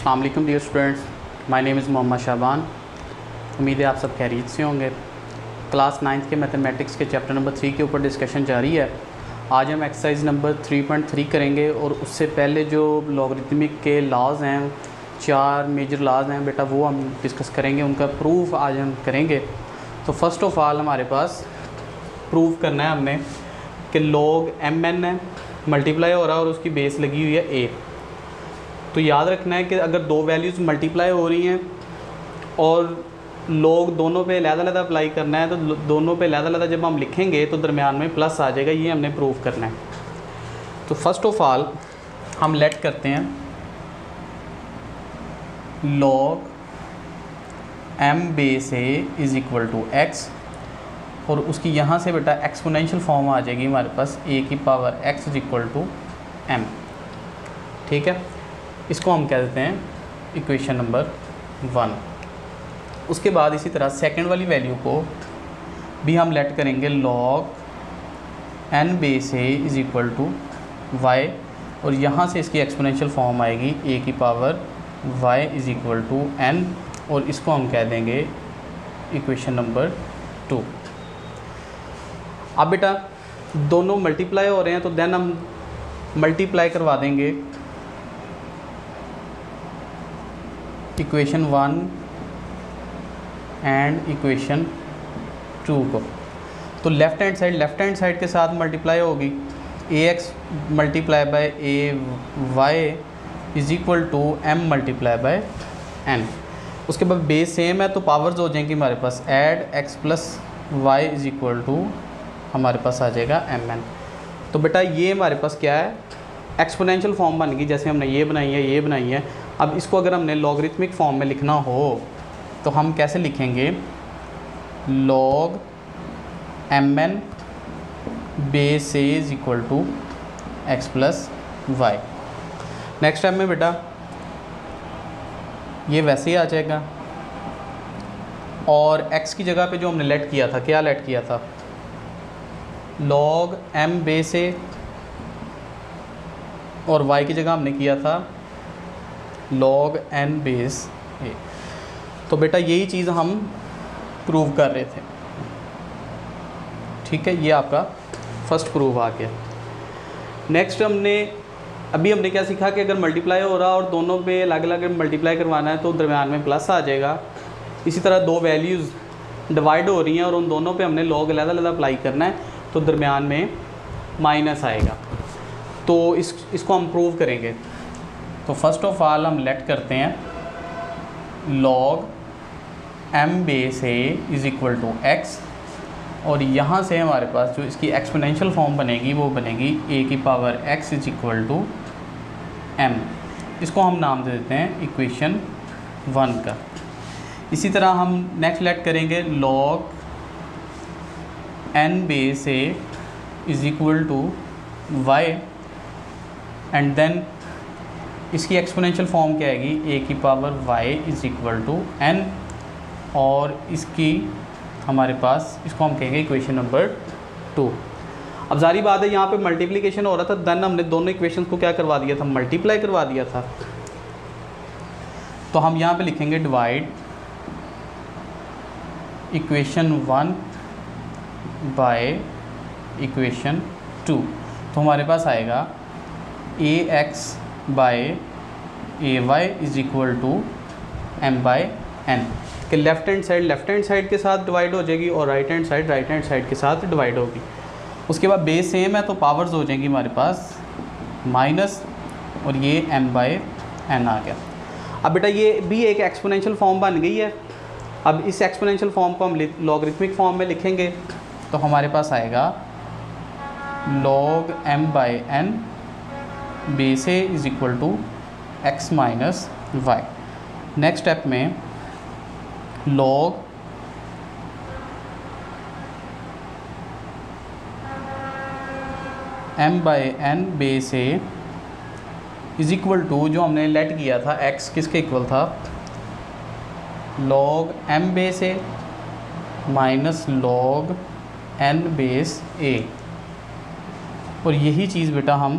अस्सलाम वालेकुम dear students, my name is Mohammad Shaban. उम्मीद है आप सब खैरियत से होंगे। क्लास 9th के मैथमेटिक्स के चैप्टर नंबर 3 के ऊपर डिस्कशन जारी है। आज हम एक्सरसाइज नंबर 3.3 करेंगे और उससे पहले जो लॉगरिथमिक के लॉज हैं, 4 मेजर लॉज हैं बेटा, वो हम डिस्कस करेंगे। उनका प्रूफ आज हम करेंगे। तो फर्स्ट ऑफ़ ऑल हमारे पास प्रूफ करना है हमने कि log mn है, मल्टीप्लाई हो रहा है और उसकी बेस लगी हुई है a। तो याद रखना है कि अगर दो वैल्यूज़ मल्टीप्लाई हो रही हैं और log दोनों पे अलग-अलग अप्लाई करना है, तो दोनों पे अलग-अलग जब हम लिखेंगे तो दरमियान में प्लस आ जाएगा। ये हमने प्रूफ करना है। तो फर्स्ट ऑफ ऑल हम लेट करते हैं log m base a is equal to x, और उसकी यहाँ से बेटा एक्सपोनेंशियल फॉर्म आ जाएगी हमारे पास a की power x is equal to m। ठीक है, इसको हम कह देते हैं इक्वेशन नंबर 1। उसके बाद इसी तरह सेकंड वाली वैल्यू को भी हम लेट करेंगे log n base a is equal to y, और यहाँ से इसकी एक्सपोनेंशियल फॉर्म आएगी a की power y is equal to n, और इसको हम कह देंगे इक्वेशन नंबर 2। अब बेटा दोनों मल्टीप्लाई हो रहे हैं तो देन हम मल्टीप्लाई करवा देंगे इक्वेशन 1 एंड इक्वेशन 2 को। तो लेफ़्ट हैंड साइड के साथ मल्टीप्लाई होगी ax multiply by ay is equal to m multiply by n। उसके बाद बेस सेम है तो पावर्स हो जाएंगी हमारे पास, add x plus y is equal to हमारे पास आ जाएगा mn। तो बेटा ये हमारे पास क्या है, एक्सपोनेंशियल फॉर्म बन गई। जैसे हमने ये बनाई है। अब इसको अगर हमने लॉगरिथमिक फॉर्म में लिखना हो तो हम कैसे लिखेंगे, log mn base a is equal to x plus y. Next time में बेटा ये वैसे ही आ जाएगा, और x की जगह पे जो हमने लेट किया था, क्या लेट किया था, log m बेस a, और y की जगह हमने किया था log n बेस a। तो बेटा यही चीज़ हम प्रूव कर रहे थे। ठीक है, ये आपका फर्स्ट प्रूफ आ गया। नेक्स्ट अभी हमने क्या सीखा कि अगर मल्टीप्लाई हो रहा और दोनों पे अलग अलग मल्टीप्लाई करवाना है तो दरमियान में प्लस आ जाएगा। इसी तरह दो वैल्यूज़ डिवाइड हो रही हैं और उन दोनों पे हमने log अलग अप्लाई करना है तो दरमियान में माइनस आएगा। तो इसको हम प्रूव करेंगे। तो फर्स्ट ऑफ ऑल हम लेट करते हैं log m base a is equal to x, और यहाँ से हमारे पास जो इसकी एक्सपोनेंशियल फॉर्म बनेगी वो बनेगी a की power x is equal to m। इसको हम नाम दे देते हैं इक्वेशन 1 का। इसी तरह हम नेक्स्ट लेट करेंगे log n base a is equal to y, and then इसकी एक्सपोनेंशियल फॉर्म क्या आएगी, a की power y is equal to n, और इसकी हमारे पास इसको हम कहेंगे इक्वेशन नंबर 2। अब जारी बात है यहाँ पे मल्टीप्लिकेशन हो रहा था, देन हमने दोनों इक्वेशन को क्या करवा दिया था, मल्टीप्लाई करवा दिया था। तो हम यहाँ पे लिखेंगे डिवाइड इक्वेशन 1 बाय इक्वेशन 2। तो हमारे पास आएगा ax by ay is equal to m by n, कि लेफ़्ट हैंड साइड के साथ डिवाइड हो जाएगी और राइट हैंड साइड के साथ डिवाइड होगी। उसके बाद बेस सेम है तो पावर्स हो जाएंगी हमारे पास माइनस, और ये m बाय n आ गया। अब बेटा ये भी एक एक्सपोनेंशियल फॉर्म बन गई है। अब इस एक्सपोनेंशियल फॉर्म को हम लॉगरिथमिक फॉर्म में लिखेंगे तो हमारे पास आएगा log m by n base a is equal to x minus y. Next step में log m by n base a is equal to, जो हमने लेट किया था x किसके इक्वल था, log m base a minus log n base a। और यही चीज़ बेटा हम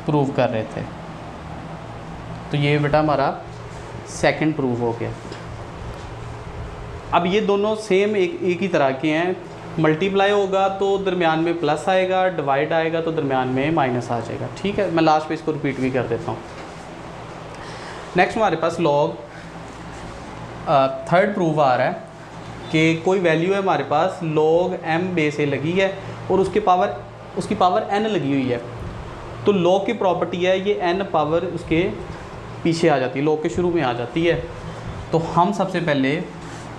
प्रूव कर रहे थे। तो ये बेटा हमारा सेकंड प्रूफ हो गया। अब ये दोनों सेम एक ही तरह के हैं, मल्टीप्लाई होगा तो दरमियान में प्लस आएगा, डिवाइड आएगा तो दरमियान में माइनस आ जाएगा। ठीक है, मैं लास्ट पे इसको रिपीट भी कर देता हूँ। नेक्स्ट हमारे पास लॉग थर्ड प्रूफ आ रहा है कि कोई वैल्यू है हमारे पास log m बेस a लगी है और उसकी पावर n लगी हुई है। तो log की प्रॉपर्टी है ये n पावर उसके पीछे आ जाती है, log के शुरू में आ जाती है। तो हम सबसे पहले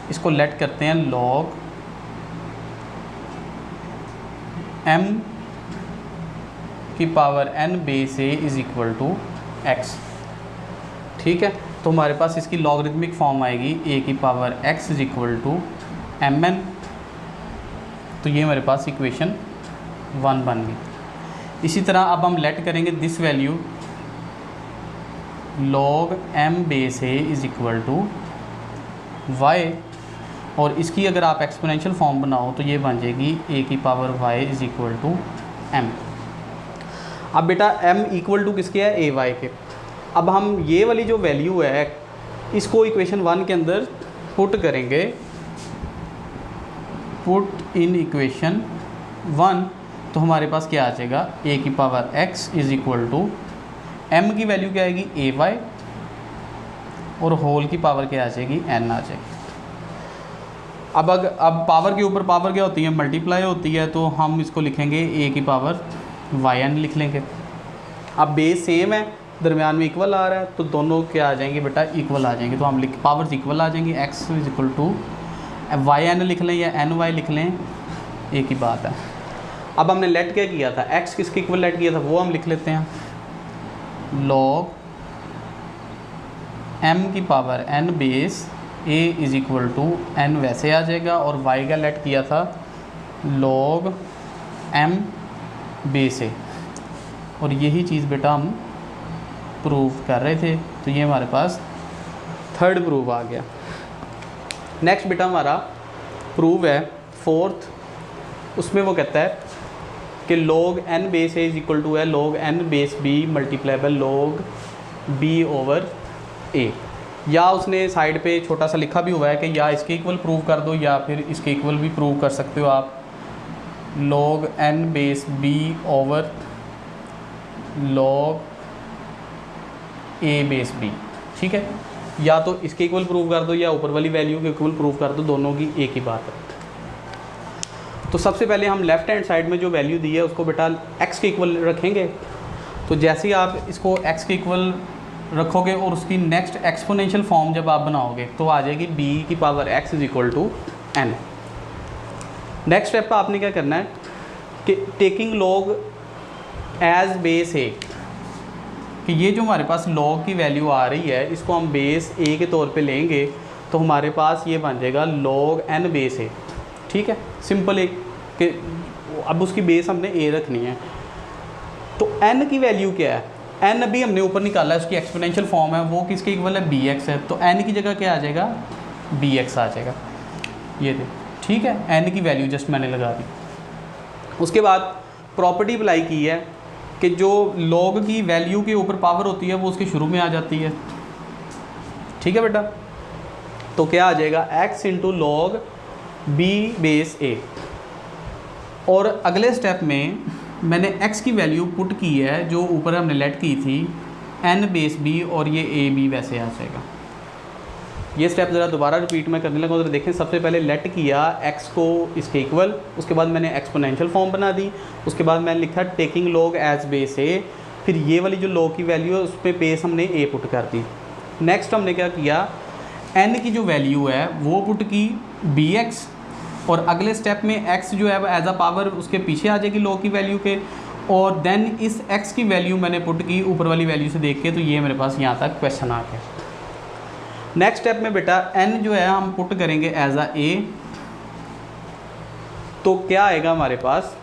इसको लेट करते हैं log m की power n base a is equal to x। ठीक है, तो हमारे पास इसकी लॉगरिथमिक फॉर्म आएगी a की power x is equal to mn। तो ये हमारे पास इक्वेशन 1 बन गई। इसी तरह अब हम लेट करेंगे this value log m base a is equal to y, और इसकी अगर आप एक्सपोनेंशियल फॉर्म बनाओ तो ये बन जाएगी a की power y is equal to m। अब बेटा m इक्वल टू किसके है, a y के। अब हम ये वाली जो वैल्यू है इसको इक्वेशन 1 के अंदर पुट करेंगे, पुट इन इक्वेशन 1, तो हमारे पास क्या आ जाएगा, a की power x is equal to m की वैल्यू क्या आएगी a y, और होल की पावर क्या आ जाएगी n आ जाएगी। अब पावर के ऊपर पावर क्या होती है, मल्टीप्लाई होती है, तो हम इसको लिखेंगे a की पावर yn लिख लेंगे। अब बेस सेम है, दरमियान में इक्वल आ रहा है, तो दोनों क्या आ जाएंगे बेटा, इक्वल आ जाएंगे। तो हम पावर्स इक्वल आ जाएंगी, x is equal to yn लिख लें या ny लिख लें, एक ही बात है। अब हमने लेट क्या किया था, x किसके इक्वल लेट किया था वो हम लिख लेते हैं, log m की power n base a is equal to n वैसे आ जाएगा, और y का लेट किया था log m बेस a, और यही चीज़ बेटा हम प्रूव कर रहे थे। तो ये हमारे पास थर्ड प्रूफ आ गया। नेक्स्ट बेटा हमारा प्रूफ है फोर्थ, उसमें वो कहता है कि log n base a is equal to है log n base b multiply by log b over a, या उसने साइड पे छोटा सा लिखा भी हुआ है कि या इसके इक्वल प्रूव कर दो या फिर इसके इक्वल भी प्रूव कर सकते हो आप, log n base b over log a base b। ठीक है, या तो इसके इक्वल प्रूव कर दो या ऊपर वाली वैल्यू के इक्वल प्रूव कर दो, दोनों की एक ही बात है। तो सबसे पहले हम लेफ्ट हैंड साइड में जो वैल्यू दी है उसको बेटा x के इक्वल रखेंगे। तो जैसे ही आप इसको x के इक्वल रखोगे और उसकी नेक्स्ट एक्सपोनेंशियल फॉर्म जब आप बनाओगे तो आ जाएगी b की power x is equal to n। Next step पर आपने क्या करना है कि taking log as base a, कि ये जो हमारे पास log की वैल्यू आ रही है इसको हम बेस a के तौर पे लेंगे, तो हमारे पास ये बन जाएगा log n बेस a। ठीक है, सिंपल एक कि अब उसकी बेस हमने a रखनी है। तो n की वैल्यू क्या है, n अभी हमने ऊपर निकाला है, उसकी एक्सपोनेंशियल फॉर्म है, वो किसके इक्वल है, bx है। तो n की जगह क्या आ जाएगा, bx आ जाएगा, ये दे। ठीक है, n की वैल्यू जस्ट मैंने लगा दी। उसके बाद प्रॉपर्टी अप्लाई की है कि जो log की वैल्यू के ऊपर पावर होती है वो उसके शुरू में आ जाती है। ठीक है बेटा, तो क्या आ जाएगा x into log b base a, और अगले स्टेप में मैंने x की वैल्यू पुट की है जो ऊपर हमने लेट की थी n बेस b, और ये a b वैसे आ जाएगा। ये स्टेप ज़रा दोबारा रिपीट में करने लगा, उधर देखें। सबसे पहले लेट किया x को इसके इक्वल, उसके बाद मैंने एक्सपोनेंशियल फॉर्म बना दी, उसके बाद मैंने लिखा taking log as base a, फिर ये वाली जो log की वैल्यू है उस पर बेस हमने a पुट कर दी। नेक्स्ट हमने क्या किया, n की जो वैल्यू है वो पुट की bx, और अगले स्टेप में x जो है एज अ पावर उसके पीछे आ जाएगी log की वैल्यू के, और देन इस x की वैल्यू मैंने पुट की ऊपर वाली वैल्यू से देख के, तो ये मेरे पास यहाँ तक क्वेश्चन आ गया। नेक्स्ट स्टेप में बेटा n जो है हम पुट करेंगे एज अ a, तो क्या आएगा हमारे पास,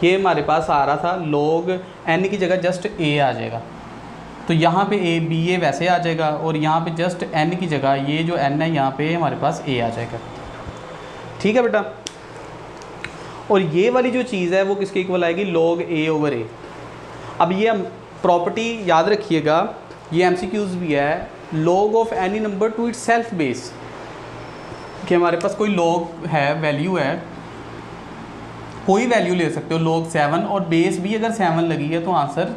ये हमारे पास आ रहा था log n की जगह जस्ट a आ जाएगा, तो यहाँ पे a b a वैसे आ जाएगा, और यहाँ पे जस्ट n की जगह ये जो n है यहाँ पे हमारे पास a आ जाएगा। ठीक है बेटा, और ये वाली जो चीज़ है वो किसके इक्वल आएगी, log a ओवर a। अब ये हम प्रॉपर्टी याद रखिएगा ये MCQs भी है, log of any number to itself base, कि हमारे पास कोई log है, वैल्यू है, कोई वैल्यू ले सकते हो, log 7 और बेस भी अगर 7 लगी है तो आंसर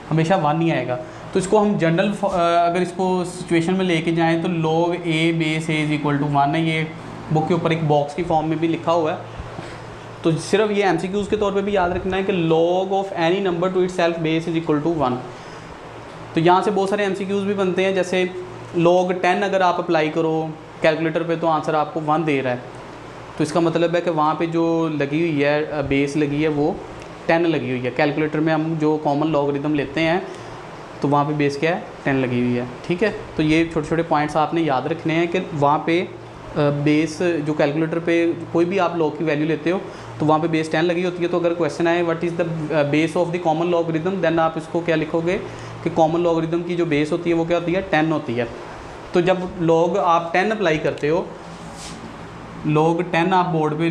हमेशा 1 ही आएगा। तो इसको हम जनरल अगर इसको सिचुएशन में लेके जाएं तो log a base a is equal to 1 है, ये बुक के ऊपर एक बॉक्स की फॉर्म में भी लिखा हुआ है। तो सिर्फ ये MCQs के तौर पे भी याद रखना है कि log of any number to itself base is equal to 1। तो यहाँ से बहुत सारे MCQs भी बनते हैं, जैसे log 10 अगर आप अप्लाई करो कैलकुलेटर पे तो आंसर आपको 1 दे रहा है, तो इसका मतलब है कि वहाँ पे जो लगी हुई है बेस लगी है वो 10 लगी हुई है। कैलकुलेटर में हम जो कॉमन लॉगरिदम लेते हैं तो वहाँ पे बेस क्या है, 10 लगी हुई है। ठीक है, तो ये छोटे छोटे पॉइंट्स आपने याद रखने हैं कि वहाँ पे बेस जो कैलकुलेटर पे कोई भी आप लॉग की वैल्यू लेते हो तो वहाँ पे बेस 10 लगी होती है। तो अगर क्वेश्चन आए what is the base of the common logarithm, then आप इसको क्या लिखोगे कि कॉमन लॉगरिदम की जो बेस होती है वो क्या होती है, 10 होती है। तो जब लॉग आप 10 अप्लाई करते हो, log 10 आप बोर्ड पे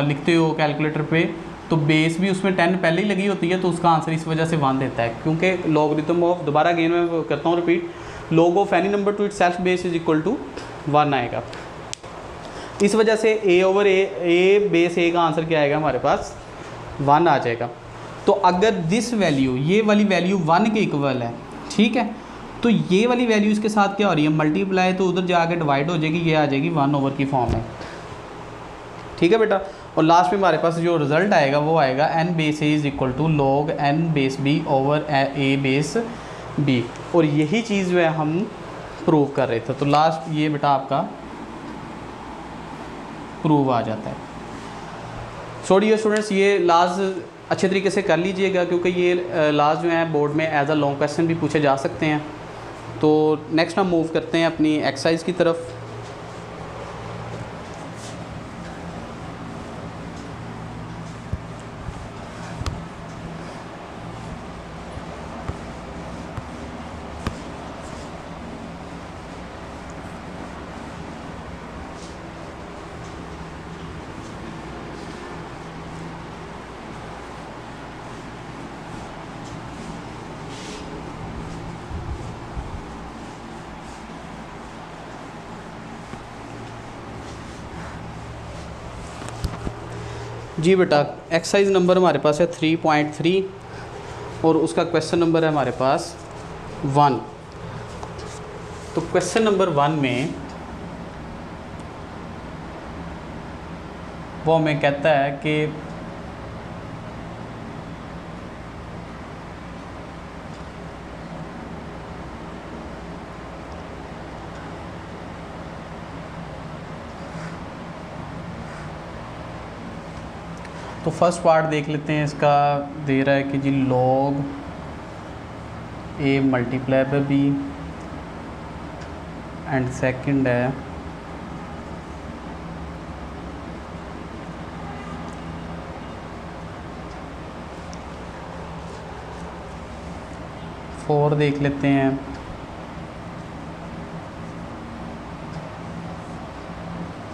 लिखते हो कैलकुलेटर पे, तो बेस भी उसमें 10 पहले ही लगी होती है, तो उसका आंसर इस वजह से 1 देता है, क्योंकि लॉगरिथम ऑफ, दोबारा अगेन मैं करता हूँ repeat, log of any number to itself base is equal to 1 आएगा। इस वजह से a over a base a का आंसर क्या आएगा हमारे पास, 1 आ जाएगा। तो अगर दिस वैल्यू, ये वाली वैल्यू 1 के इक्वल है, ठीक है, तो ये वाली वैल्यू इसके साथ क्या हो रही है, मल्टीप्लाई, तो उधर जाके डिवाइड हो जाएगी, ये आ जाएगी 1 ओवर की फॉर्म में। ठीक है बेटा, और लास्ट में हमारे पास जो रिजल्ट आएगा वो आएगा n base a is equal to log n base b over a base b, और यही चीज़ जो है हम प्रूव कर रहे थे। तो लास्ट ये बेटा आपका प्रूव आ जाता है। सो डियर स्टूडेंट्स, ये लास्ट अच्छे तरीके से कर लीजिएगा, क्योंकि ये लास्ट जो है बोर्ड में एज अ लॉन्ग क्वेश्चन भी पूछे जा सकते हैं। तो नेक्स्ट हम मूव करते हैं अपनी एक्सरसाइज की तरफ। जी बेटा, एक्सरसाइज नंबर हमारे पास है 3.3 और उसका क्वेश्चन नंबर है हमारे पास 1। तो क्वेश्चन नंबर 1 में वो हमें कहता है कि तो फर्स्ट पार्ट देख लेते हैं। इसका दे रहा है कि जी log a multiply by b, and second है फोर देख लेते हैं,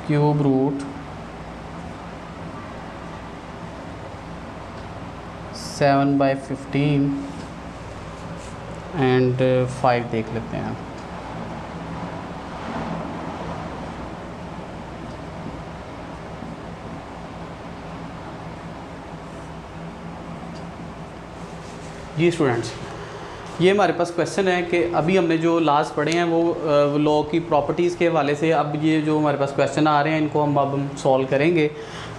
क्यूब रूट 7/15 एंड 5 देख लेते हैं। जी स्टूडेंट्स, ये हमारे पास क्वेश्चन है कि अभी हमने जो लास्ट पढ़े हैं वो लॉ की प्रॉपर्टीज़ के हवाले से, अब ये जो हमारे पास क्वेश्चन आ रहे हैं इनको हम सॉल्व करेंगे।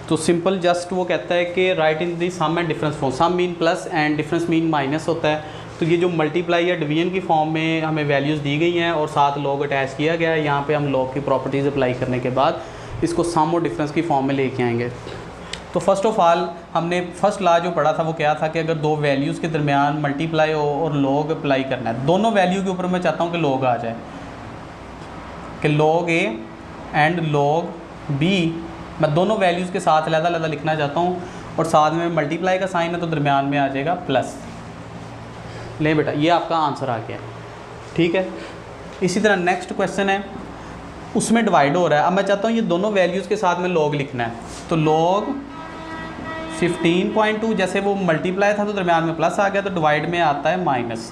तो सिंपल जस्ट वो कहता है कि right in the sum and difference form, sum mean plus and difference mean minus होता है। तो ये जो मल्टीप्लाई या डिवीजन की फॉर्म में हमें वैल्यूज़ दी गई हैं और साथ लॉग अटैच किया गया है, यहाँ पे हम लॉग की प्रॉपर्टीज़ अप्लाई करने के बाद इसको सम और डिफरेंस की फॉर्म में लेके आएंगे। तो फर्स्ट ऑफ ऑल हमने फर्स्ट लॉ जो पढ़ा था वो क्या था कि अगर दो वैल्यूज़ के दरमियान मल्टीप्लाई और लॉग अप्लाई करना है, दोनों वैल्यू के ऊपर मैं चाहता हूँ कि लॉग आ जाए, कि log a and log b, मैं दोनों वैल्यूज़ के साथ अलग-अलग लिखना चाहता हूँ और साथ में मल्टीप्लाई का साइन है तो दरमियान में आ जाएगा प्लस। ले बेटा, ये आपका आंसर आ गया, ठीक है। इसी तरह नेक्स्ट क्वेश्चन है, उसमें डिवाइड हो रहा है। अब मैं चाहता हूँ ये दोनों वैल्यूज़ के साथ में लॉग लिखना है, तो लॉग 15.2, जैसे वो मल्टीप्लाई था तो दरमियान में प्लस आ गया, तो डिवाइड में आता है माइनस।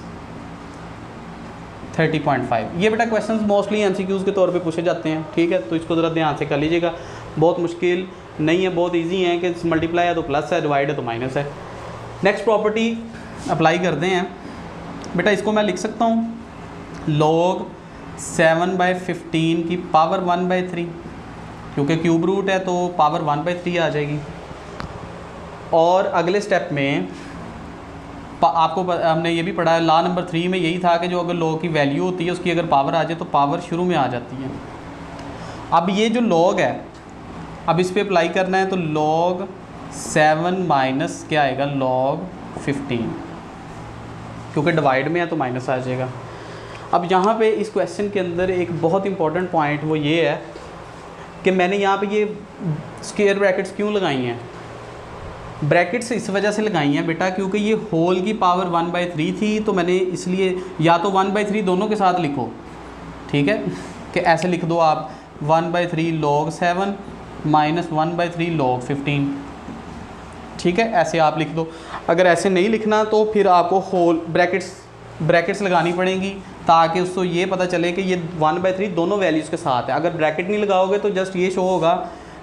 30.5। ये बेटा क्वेश्चंस मोस्टली एमसीक्यूज़ के तौर पे पूछे जाते हैं, ठीक है, तो इसको ज़रा ध्यान से कर लीजिएगा। बहुत मुश्किल नहीं है, बहुत इजी है कि मल्टीप्लाई है तो प्लस है, डिवाइड है तो माइनस है। नेक्स्ट प्रॉपर्टी अप्लाई करते हैं बेटा, इसको मैं लिख सकता हूँ log 7/15 की पावर 1/3, क्योंकि क्यूब रूट है तो पावर 1/3 आ जाएगी। और अगले स्टेप में आपको हमने ये भी पढ़ा है, लॉ नंबर 3 में यही था कि जो अगर log की वैल्यू होती है उसकी अगर पावर आ जाए तो पावर शुरू में आ जाती है। अब ये जो log है, अब इस पे अप्लाई करना है तो log 7 माइनस क्या आएगा, log 15, क्योंकि डिवाइड में है तो माइनस आ जाएगा। अब यहाँ पे इस क्वेश्चन के अंदर एक बहुत इंपॉर्टेंट पॉइंट वो ये है कि मैंने यहाँ पे ये स्क्वायर ब्रैकेट्स क्यों लगाई हैं। ब्रैकेट्स इस वजह से लगाई हैं बेटा क्योंकि ये होल की पावर 1/3 थी, तो मैंने इसलिए या तो 1/3 दोनों के साथ लिखो, ठीक है, कि ऐसे लिख दो आप 1/3 log 7 माइनस 1/3 log 15, ठीक है, ऐसे आप लिख दो। अगर ऐसे नहीं लिखना तो फिर आपको होल ब्रैकेट्स लगानी पड़ेंगी ताकि उसको ये पता चले कि ये 1/3 दोनों वैल्यूज़ के साथ है। अगर ब्रैकेट नहीं लगाओगे तो जस्ट ये शो होगा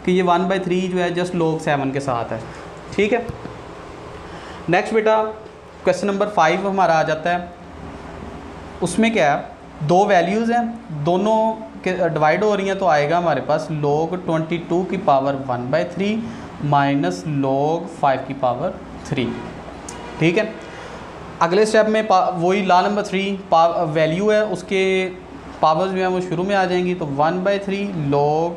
कि ये 1/3 जो है जस्ट log 7 के साथ है, ठीक है। नेक्स्ट बेटा क्वेश्चन नंबर 5 हमारा आ जाता है। उसमें क्या है, दो वैल्यूज़ हैं, दोनों के डिवाइड हो रही हैं, तो आएगा हमारे पास log 22 की पावर 1/3 माइनस log 5 की पावर 3, ठीक है। अगले स्टेप में वही लॉ नंबर 3 वैल्यू है, उसके पावर्स जो है वो शुरू में आ जाएंगी, तो 1/3 log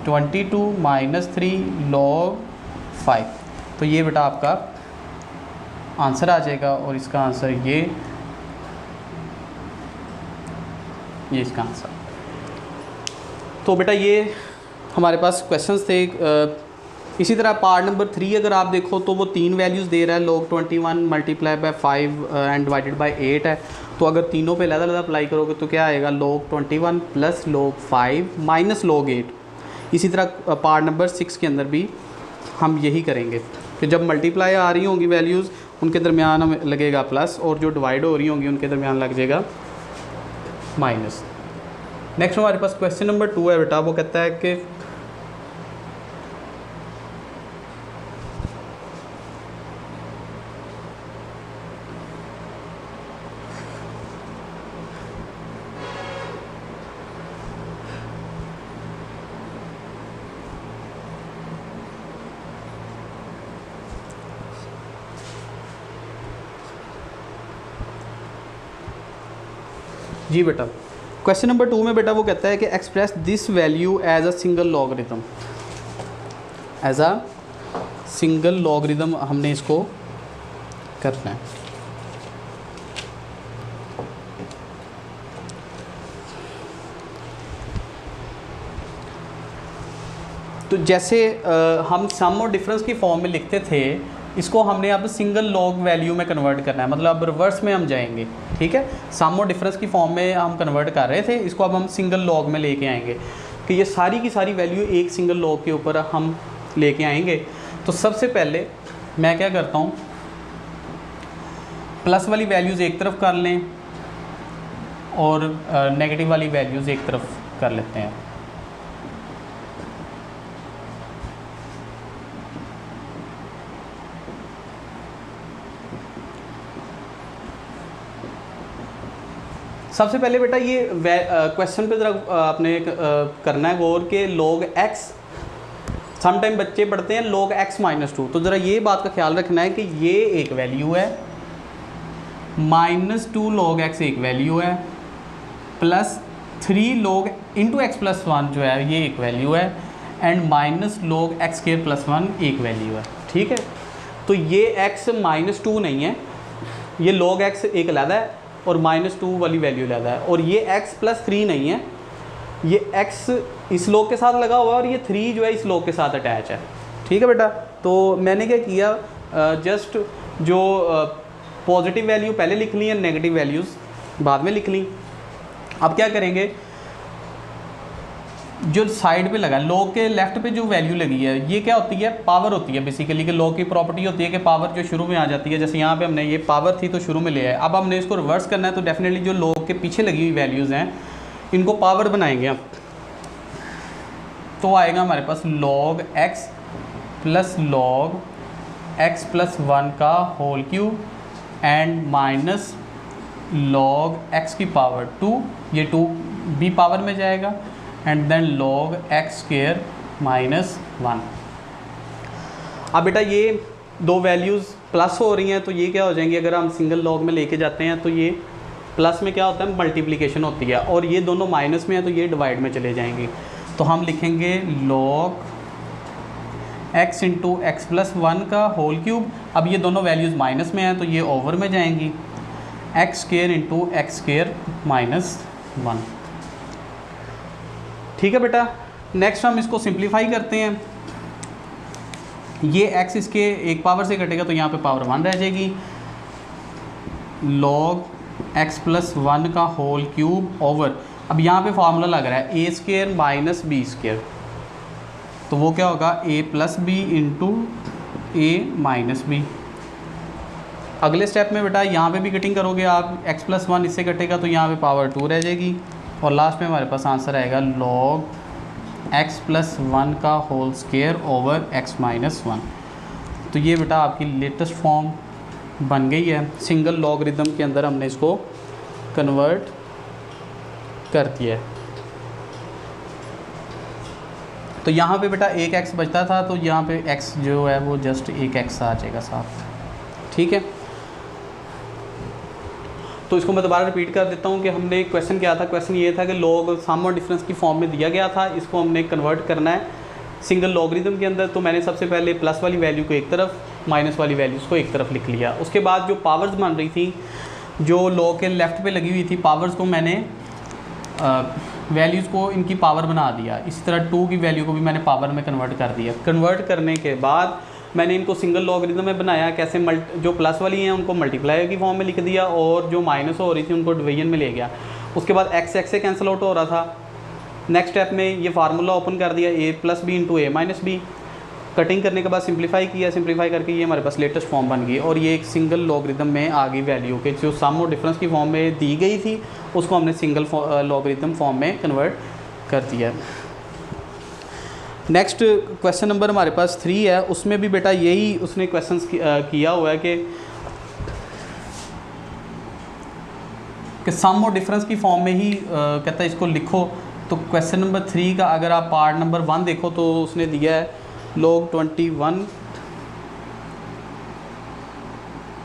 22 माइनस 3 log 5, तो ये बेटा आपका आंसर आ जाएगा। और इसका आंसर ये इसका आंसर। तो बेटा ये हमारे पास क्वेश्चंस थे। इसी तरह पार्ट नंबर 3 अगर आप देखो तो वो 3 वैल्यूज़ दे रहा है, log 21 multiply by 5 and divided by 8 है। तो अगर तीनों पे अलग अलग अप्लाई करोगे तो क्या आएगा, log 21 plus log 5 minus log 8। इसी तरह पार्ट नंबर 6 के अंदर भी हम यही करेंगे कि जब मल्टीप्लाई आ रही होंगी वैल्यूज़ उनके दरमियान हमें लगेगा प्लस, और जो डिवाइड हो रही होंगी उनके दरमियान लग जाएगा माइनस। नेक्स्ट हमारे पास क्वेश्चन नंबर 2 है बेटा, वो कहता है कि जी बेटा क्वेश्चन नंबर 2 में बेटा वो कहता है कि express this value as a single logarithm, as a single logarithm हमने इसको करना है। तो जैसे हम सम और डिफरेंस की फॉर्म में लिखते थे, इसको हमने अब सिंगल लॉग वैल्यू में कन्वर्ट करना है, मतलब अब रिवर्स में हम जाएंगे, ठीक है। सम और डिफरेंस की फॉर्म में हम कन्वर्ट कर रहे थे, इसको अब हम सिंगल लॉग में लेके आएंगे कि ये सारी की सारी वैल्यू एक सिंगल लॉग के ऊपर हम लेके आएंगे। तो सबसे पहले मैं क्या करता हूँ, प्लस वाली वैल्यूज़ एक तरफ कर लें और नेगेटिव वाली वैल्यूज़ एक तरफ कर लेते हैं। सबसे पहले बेटा ये क्वेश्चन पे ज़रा आपने करना है गौर के log x, समटाइम बच्चे पढ़ते हैं log x माइनस 2, तो ज़रा ये बात का ख्याल रखना है कि ये एक वैल्यू है, -2 log x एक वैल्यू है, plus 3 log into x plus 1 जो है ये एक वैल्यू है, and minus log x square plus 1 एक वैल्यू है, ठीक है। तो ये x -2 नहीं है, ये log x एक अलग है और -2 वाली वैल्यू अलग है, और ये x प्लस 3 नहीं है, ये x इस log के साथ लगा हुआ है और ये 3 जो है इस log के साथ अटैच है, ठीक है बेटा। तो मैंने क्या किया, जस्ट जो पॉजिटिव वैल्यू पहले लिख ली है, नेगेटिव वैल्यूज़ बाद में लिख ली। अब क्या करेंगे, जो साइड पे लगा है, लॉग के लेफ्ट पे जो वैल्यू लगी है ये क्या होती है, पावर होती है बेसिकली, कि लॉग की प्रॉपर्टी होती है कि पावर जो शुरू में आ जाती है, जैसे यहाँ पे हमने ये पावर थी तो शुरू में ले आए, अब हमने इसको रिवर्स करना है तो डेफिनेटली जो लॉग के पीछे लगी हुई वैल्यूज़ हैं इनको पावर बनाएंगे हम, तो आएगा हमारे पास log x plus log x plus 1 का whole cube and minus log x की पावर 2, ये 2 भी पावर में जाएगा, and then log x square minus 1। अब बेटा ये दो वैल्यूज़ प्लस हो रही हैं तो ये क्या हो जाएंगी, अगर हम सिंगल लॉग में लेके जाते हैं तो ये प्लस में क्या होता है, मल्टीप्लिकेशन होती है, और ये दोनों माइनस में है तो ये डिवाइड में चले जाएंगे। तो हम लिखेंगे log x into x plus 1 का होल क्यूब, अब ये दोनों वैल्यूज़ माइनस में हैं तो ये ओवर में जाएंगी, x square into x square minus 1। ठीक है बेटा, नेक्स्ट हम इसको सिंप्लीफाई करते हैं। ये x इसके एक पावर से कटेगा तो यहाँ पे पावर 1 रह जाएगी, log x प्लस 1 का होल क्यूब ओवर, अब यहाँ पे फार्मूला लग रहा है a square minus b square, तो वो क्या होगा a plus b into a minus b. अगले स्टेप में बेटा यहाँ पे भी कटिंग करोगे आप, x प्लस 1 इससे कटेगा तो यहाँ पे पावर 2 रह जाएगी, और लास्ट में हमारे पास आंसर आएगा log x प्लस 1 का whole square over x minus 1। तो ये बेटा आपकी लेटेस्ट फॉर्म बन गई है, सिंगल लॉगरिदम के अंदर हमने इसको कन्वर्ट कर दिया है। तो यहाँ पे बेटा एक x बचता था तो यहाँ पे x जो है वो जस्ट एक x आ जाएगा साथ। ठीक है, तो इसको मैं दोबारा रिपीट कर देता हूँ कि हमने क्वेश्चन क्या था, क्वेश्चन ये था कि लॉग सम और डिफरेंस की फॉर्म में दिया गया था, इसको हमने कन्वर्ट करना है सिंगल लॉगरिदम के अंदर। तो मैंने सबसे पहले प्लस वाली वैल्यू को एक तरफ, माइनस वाली वैल्यूज़ को एक तरफ लिख लिया। उसके बाद जो पावर्स बन रही थी, जो लॉग के लेफ़्ट पे लगी हुई थी पावर्स को मैंने वैल्यूज़ को इनकी पावर बना दिया। इसी तरह 2 की वैल्यू को भी मैंने पावर में कन्वर्ट कर दिया। कन्वर्ट करने के बाद मैंने इनको सिंगल लॉगरिदम में बनाया, कैसे जो प्लस वाली हैं उनको मल्टीप्लाई की फॉर्म में लिख दिया, और जो माइनस हो रही थी उनको डिवीजन में ले गया। उसके बाद एक्स से कैंसिल आउट हो रहा था। नेक्स्ट स्टेप में ये फार्मूला ओपन कर दिया, a plus b into a minus b. Cutting करने के बाद सिंप्लीफाई किया, सिंप्लीफाई करके ये हमारे पास लेटेस्ट फॉर्म बन गई, और ये एक सिंगल लॉगरिदम में आ गई वैल्यू के जो सम और डिफरेंस की फॉर्म में दी गई थी उसको हमने सिंगल लॉगरिदम फॉर्म में कन्वर्ट कर दिया। नेक्स्ट क्वेश्चन नंबर हमारे पास 3 है, उसमें भी बेटा यही उसने क्वेश्चन किया हुआ है कि सम और डिफरेंस की फॉर्म में ही कहता है इसको लिखो। तो क्वेश्चन नंबर 3 का अगर आप पार्ट नंबर 1 देखो तो उसने दिया है log 21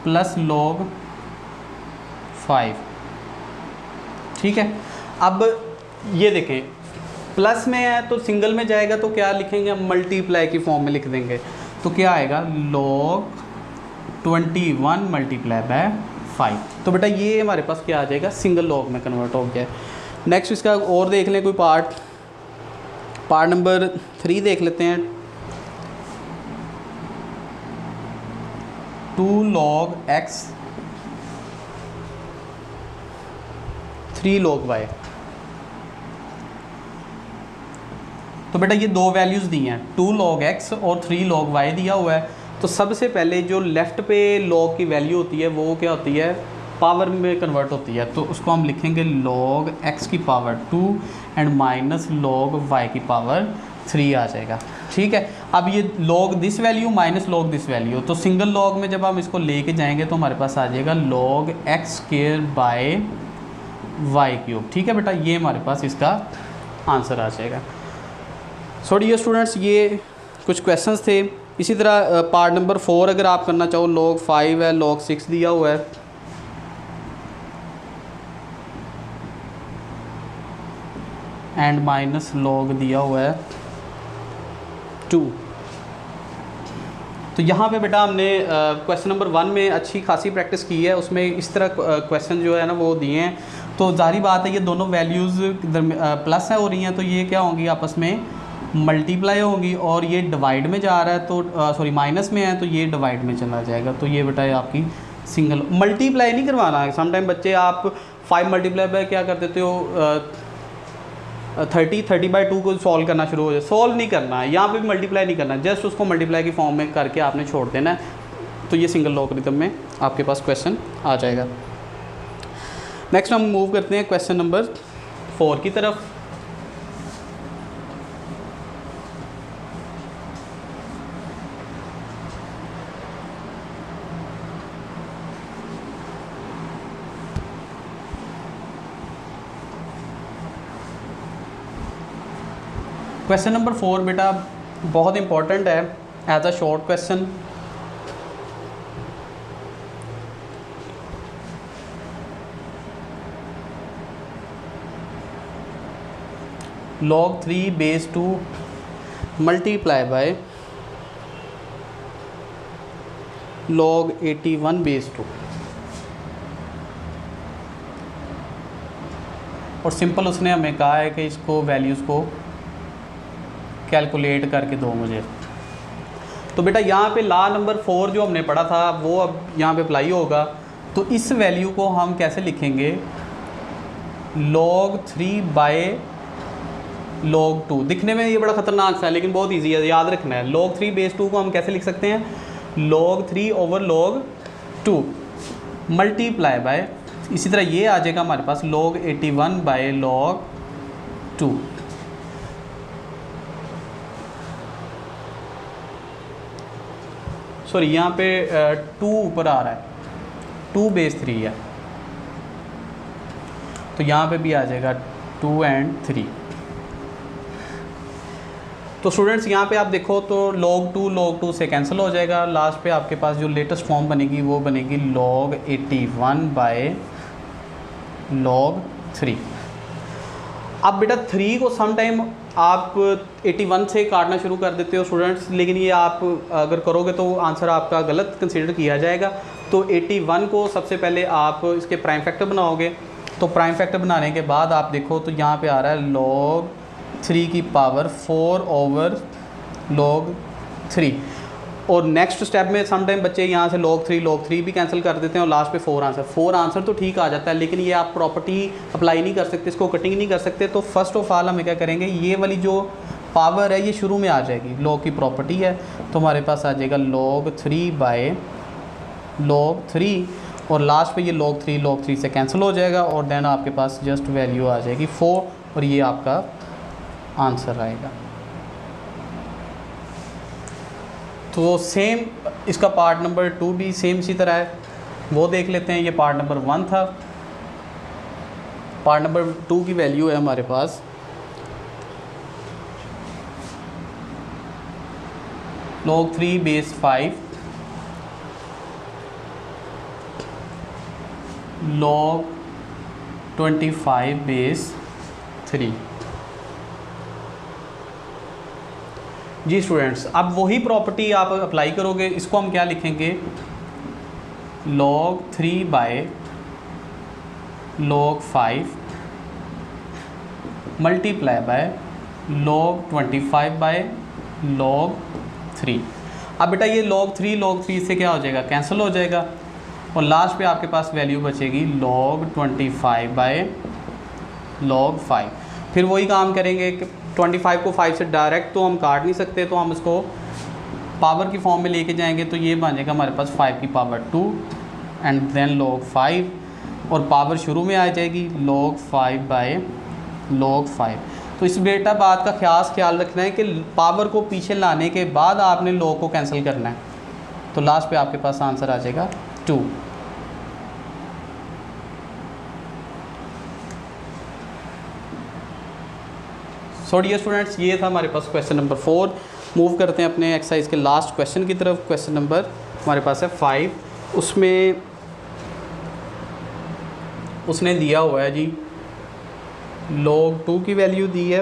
प्लस log 5। ठीक है, अब ये देखें प्लस में है तो सिंगल में जाएगा तो क्या लिखेंगे, हम मल्टीप्लाई की फॉर्म में लिख देंगे। तो क्या आएगा log 21 मल्टीप्लाई बाय 5। तो बेटा ये हमारे पास क्या आ जाएगा, सिंगल लॉग में कन्वर्ट हो गया। नेक्स्ट इसका और देख लें कोई पार्ट नंबर 3 देख लेते हैं। 2 log x 3 log y। तो बेटा ये दो वैल्यूज़ दी हैं, 2 log x और 3 log y दिया हुआ है। तो सबसे पहले जो लेफ़्ट पे log की वैल्यू होती है वो क्या होती है, पावर में कन्वर्ट होती है। तो उसको हम लिखेंगे log x की power 2 and minus log y की पावर 3 आ जाएगा। ठीक है, अब ये log this value minus log this value, तो सिंगल log में जब हम इसको लेके जाएंगे तो हमारे पास आ जाएगा log x square by y cube. ठीक है बेटा, ये हमारे पास इसका आंसर आ जाएगा। सो डियर स्टूडेंट्स, ये कुछ क्वेश्चंस थे। इसी तरह पार्ट नंबर 4 अगर आप करना चाहो, log 5 है, log 6 दिया हुआ है, एंड माइनस log दिया हुआ है 2। तो यहाँ पे बेटा हमने क्वेश्चन नंबर 1 में अच्छी खासी प्रैक्टिस की है, उसमें इस तरह क्वेश्चन जो है ना वो दिए हैं। तो जाहिर बात है ये दोनों वैल्यूज़ प्लस है हो रही हैं तो ये क्या होंगी, आपस में मल्टीप्लाई होंगी, और ये डिवाइड में जा रहा है तो सॉरी माइनस में है तो ये डिवाइड में चला जाएगा। तो ये बेटा आपकी सिंगल, मल्टीप्लाई नहीं करवाना है। समटाइम बच्चे आप 5 मल्टीप्लाई बाय क्या कर देते हो, 30/2 को सॉल्व करना शुरू हो जाए। सॉल्व नहीं करना है, यहाँ पे भी मल्टीप्लाई नहीं करना, जस्ट उसको मल्टीप्लाई की फॉर्म में करके आपने छोड़ देना है। तो ये सिंगल लॉगरिथम में आपके पास क्वेश्चन आ जाएगा। नेक्स्ट हम मूव करते हैं क्वेश्चन नंबर 4 की तरफ। क्वेश्चन नंबर 4 बेटा बहुत इंपॉर्टेंट है as a short question. log 3 base 2 multiply by log 81 base 2 और सिंपल उसने हमें कहा है कि इसको वैल्यूज़ को कैलकुलेट करके दो मुझे। तो बेटा यहाँ पे लॉ नंबर 4 जो हमने पढ़ा था वो अब यहाँ पे अप्लाई होगा। तो इस वैल्यू को हम कैसे लिखेंगे, log 3 बाय log 2। दिखने में ये बड़ा ख़तरनाक सा है लेकिन बहुत इजी है, याद रखना है। log 3 बेस 2 को हम कैसे लिख सकते हैं, log 3 over log 2 multiply by, इसी तरह ये आ जाएगा हमारे पास log 81 बाय log 2। सॉरी यहाँ पे 2 ऊपर आ रहा है, 2 बेस 3 है, तो यहाँ पे भी आ जाएगा 2 and 3। तो स्टूडेंट्स यहाँ पे आप देखो तो log 2 से कैंसिल हो जाएगा। लास्ट पे आपके पास जो लेटेस्ट फॉर्म बनेगी वो बनेगी log 81 बाय log 3। अब बेटा 3 को सम टाइम आप 81 से काटना शुरू कर देते हो स्टूडेंट्स, लेकिन ये आप अगर करोगे तो आंसर आपका गलत कंसीडर किया जाएगा। तो 81 को सबसे पहले आप इसके प्राइम फैक्टर बनाओगे। तो प्राइम फैक्टर बनाने के बाद आप देखो तो यहाँ पे आ रहा है log 3 की पावर 4 ओवर log 3। और नेक्स्ट स्टेप में सम टाइम बच्चे यहाँ से log 3 भी कैंसिल कर देते हैं और लास्ट पे 4 आंसर तो ठीक आ जाता है, लेकिन ये आप प्रॉपर्टी अप्लाई नहीं कर सकते, इसको कटिंग नहीं कर सकते। तो फर्स्ट ऑफ ऑल हम क्या करेंगे, ये वाली जो पावर है ये शुरू में आ जाएगी, log की प्रॉपर्टी है, तो हमारे पास आ जाएगा log 3 बाय log 3 और लास्ट पे ये log 3 से कैंसिल हो जाएगा और देन आपके पास जस्ट वैल्यू आ जाएगी 4 और ये आपका आंसर आएगा। तो सेम इसका पार्ट नंबर 2 भी सेम इसी तरह है, वो देख लेते हैं। ये पार्ट नंबर 1 था। पार्ट नंबर 2 की वैल्यू है हमारे पास log 3 बेस 5 log 25 बेस 3। जी स्टूडेंट्स, अब वही प्रॉपर्टी आप अप्लाई करोगे, इसको हम क्या लिखेंगे, log 3 by log 5 multiply by log 25 by log 3। अब बेटा ये log 3 से क्या हो जाएगा, कैंसिल हो जाएगा और लास्ट पे आपके पास वैल्यू बचेगी log 25 बाय log 5। फिर वही काम करेंगे कि 25 को 5 से डायरेक्ट तो हम काट नहीं सकते, तो हम इसको पावर की फॉर्म में लेके जाएंगे। तो ये बन जाएगा हमारे पास 5 की पावर 2 एंड देन log 5 और पावर शुरू में आ जाएगी log 5 बाय log 5। तो इस बेटा बात का ख्याल रखना है कि पावर को पीछे लाने के बाद आपने log को कैंसिल करना है। तो लास्ट पे आपके पास आंसर आ जाएगा 2। सो डियर स्टूडेंट्स, ये था हमारे पास क्वेश्चन नंबर 4। मूव करते हैं अपने एक्सरसाइज के लास्ट क्वेश्चन की तरफ। क्वेश्चन नंबर हमारे पास है 5। उसमें उसने दिया हुआ है जी log 2 की वैल्यू दी है,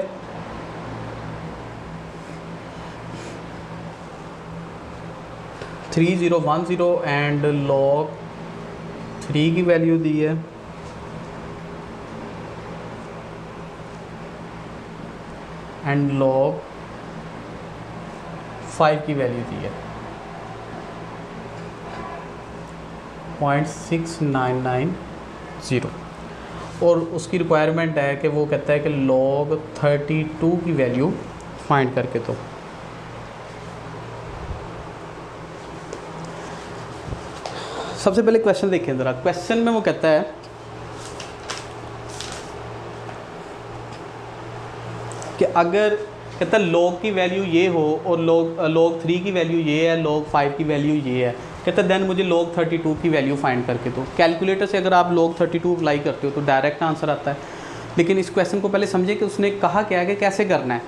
एंड log 3 की वैल्यू दी है एंड log 5 की वैल्यू दी है 0.6990। और उसकी रिक्वायरमेंट है कि वो कहता है कि log 32 की वैल्यू फाइंड करके दो। सबसे पहले क्वेश्चन देखें ज़रा। क्वेश्चन में वो कहता है कि अगर कहता है log की वैल्यू ये हो और log 3 की वैल्यू ये है, log 5 की वैल्यू ये है, कहता है देन मुझे log 32 की वैल्यू फाइंड करके दो। कैलकुलेटर से अगर आप log 32 अप्लाई करते हो तो डायरेक्ट आंसर आता है, लेकिन इस क्वेश्चन को पहले समझे कि उसने कहा क्या है कि कैसे करना है।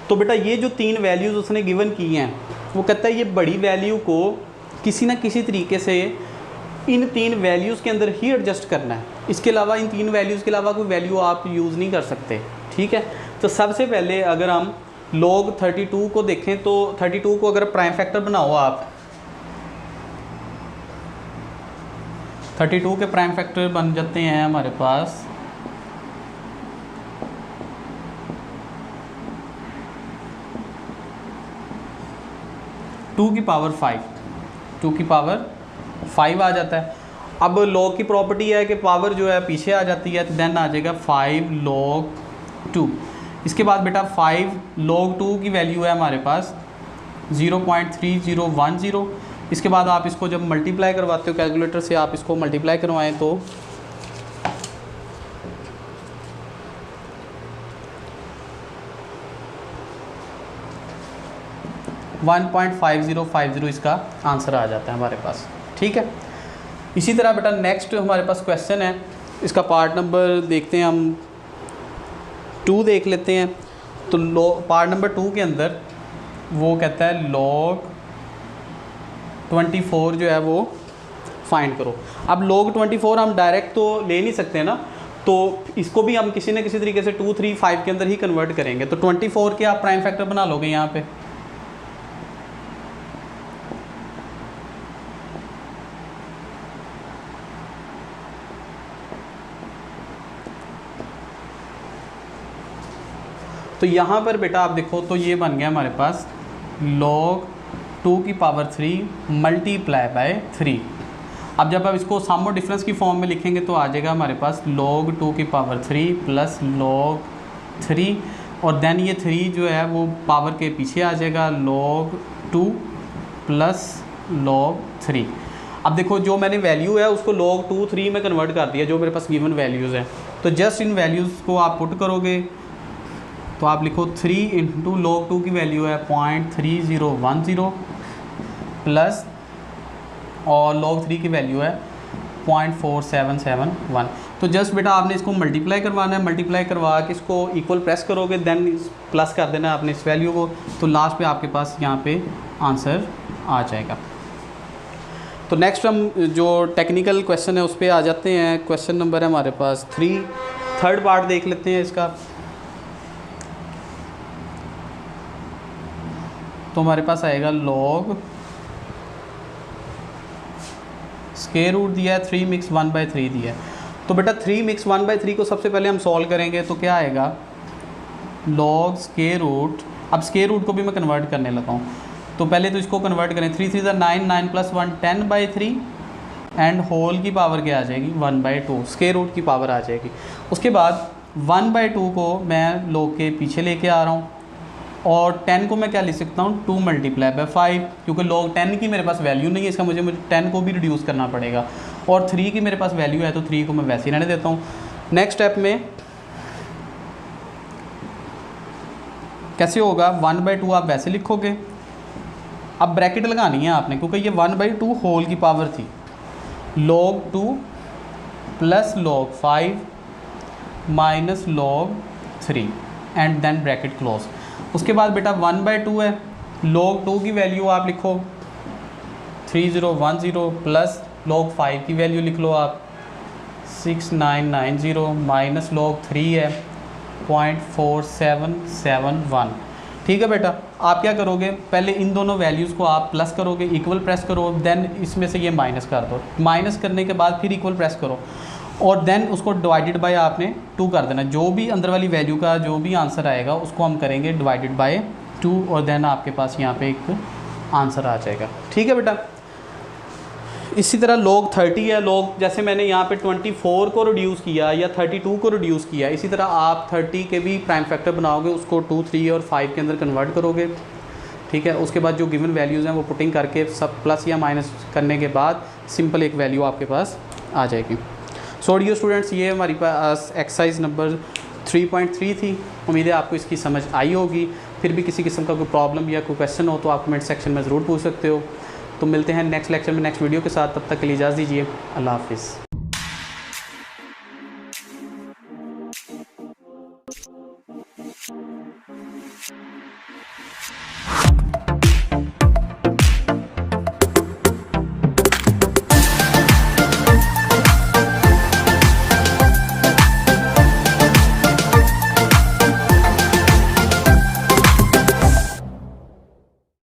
तो बेटा ये जो 3 वैल्यूज़ उसने गिवन की हैं, वो कहता है ये बड़ी वैल्यू को किसी ना किसी तरीके से इन 3 वैल्यूज़ के अंदर ही एडजस्ट करना है। इसके अलावा इन 3 वैल्यूज़ के अलावा कोई वैल्यू आप यूज़ नहीं कर सकते, ठीक है। तो सबसे पहले अगर हम log 32 को देखें तो 32 को अगर प्राइम फैक्टर बनाओ आप, 32 के प्राइम फैक्टर बन जाते हैं हमारे पास 2 की पावर 5, 2 की पावर 5 आ जाता है। अब log की प्रॉपर्टी है कि पावर जो है पीछे आ जाती है, तो देन आ जाएगा 5 log 2। इसके बाद बेटा 5 log 2 की वैल्यू है हमारे पास 0.3010। इसके बाद आप इसको जब मल्टीप्लाई करवाते हो कैलकुलेटर से, आप इसको मल्टीप्लाई करवाएं तो 1.5050 इसका आंसर आ जाता है हमारे पास, ठीक है। इसी तरह बेटा नेक्स्ट हमारे पास क्वेश्चन है, इसका पार्ट नंबर देखते हैं हम 2 देख लेते हैं। तो पार्ट नंबर 2 के अंदर वो कहता है log 24 जो है वो फाइंड करो। अब log 24 हम डायरेक्ट तो ले नहीं सकते ना, तो इसको भी हम किसी न किसी तरीके से 2, 3, 5 के अंदर ही कन्वर्ट करेंगे। तो 24 के आप प्राइम फैक्टर बना लोगे यहाँ पे, तो यहाँ पर बेटा आप देखो तो ये बन गया हमारे पास log 2 की पावर 3 मल्टीप्लाई बाय 3। अब जब आप इसको सम और डिफरेंस की फॉर्म में लिखेंगे तो आ जाएगा हमारे पास log 2 की पावर 3 प्लस log 3, और देन ये 3 जो है वो पावर के पीछे आ जाएगा log 2 प्लस log 3। अब देखो जो मैंने वैल्यू है उसको log 2, 3 में कन्वर्ट कर दिया जो मेरे पास गिवन वैल्यूज़ हैं। तो जस्ट इन वैल्यूज़ को आप पुट करोगे तो आप लिखो 3 इंटू log 2 की वैल्यू है 0.3010 प्लस और log 3 की वैल्यू है 0.4771। तो जस्ट बेटा आपने इसको मल्टीप्लाई करवाना है, मल्टीप्लाई करवा के इसको इक्वल प्रेस करोगे, देन प्लस कर देना है आपने इस वैल्यू को, तो लास्ट पे आपके पास यहाँ पे आंसर आ जाएगा। तो नेक्स्ट हम जो टेक्निकल क्वेश्चन है उस पर आ जाते हैं। क्वेश्चन नंबर है हमारे पास 3, थर्ड पार्ट देख लेते हैं इसका। तो हमारे पास आएगा log स्क्वायर रूट दिया है 3 मिक्स 1/3 दिया है। तो बेटा 3 मिक्स 1/3 को सबसे पहले हम सॉल्व करेंगे तो क्या आएगा log स्क्वायर रूट। अब स्क्वायर रूट को भी मैं कन्वर्ट करने लगा हूँ, तो पहले तो इसको कन्वर्ट करें। 3 3 9, 9 + 1 10/3 एंड होल की पावर क्या आ जाएगी 1/2, स्क्वायर रूट की पावर आ जाएगी। उसके बाद 1/2 को मैं log के पीछे लेके आ रहा हूँ, और 10 को मैं क्या लिख सकता हूँ 2 मल्टीप्लाई बाय 5, क्योंकि log 10 की मेरे पास वैल्यू नहीं है, इसका मुझे 10 को भी रिड्यूस करना पड़ेगा, और 3 की मेरे पास वैल्यू है तो 3 को मैं वैसे ही रहने देता हूँ। नेक्स्ट स्टेप में कैसे होगा 1/2 आप वैसे लिखोगे। अब ब्रैकेट लगानी है आपने, क्योंकि ये 1/2 होल की पावर थी, log 2 plus log 5 minus log 3 and then bracket close. उसके बाद बेटा 1/2 है, log 2 की वैल्यू आप लिखो 3010 प्लस log 5 की वैल्यू लिख लो आप 6990 माइनस log 3 है 0.4771। ठीक है बेटा, आप क्या करोगे पहले इन दोनों वैल्यूज़ को आप प्लस करोगे, इक्वल प्रेस करो, देन इसमें से ये माइनस कर दो, माइनस करने के बाद फिर इक्वल प्रेस करो, और देन उसको डिवाइडेड बाय आपने 2 कर देना। जो भी अंदर वाली वैल्यू का जो भी आंसर आएगा उसको हम करेंगे डिवाइडेड बाय 2, और देन आपके पास यहाँ पे एक आंसर आ जाएगा। ठीक है बेटा, इसी तरह log 30 है, log जैसे मैंने यहाँ पे 24 को रिड्यूस किया या 32 को रिड्यूस किया, इसी तरह आप 30 के भी प्राइम फैक्टर बनाओगे, उसको 2, 3 और 5 के अंदर कन्वर्ट करोगे, ठीक है। उसके बाद जो गिवन वैल्यूज़ हैं वो पुटिंग करके सब प्लस या माइनस करने के बाद सिंपल एक वैल्यू आपके पास आ जाएगी। सो डियर स्टूडेंट्स, ये हमारी पास एक्सरसाइज नंबर 3.3 थी। उम्मीद है आपको इसकी समझ आई होगी। फिर भी किसी किस्म का कोई प्रॉब्लम या कोई क्वेश्चन हो तो आप कमेंट सेक्शन में ज़रूर पूछ सकते हो। तो मिलते हैं नेक्स्ट लेक्चर में नेक्स्ट वीडियो के साथ, तब तक के लिए इजाज़त दीजिए। अल्लाह हाफिज़।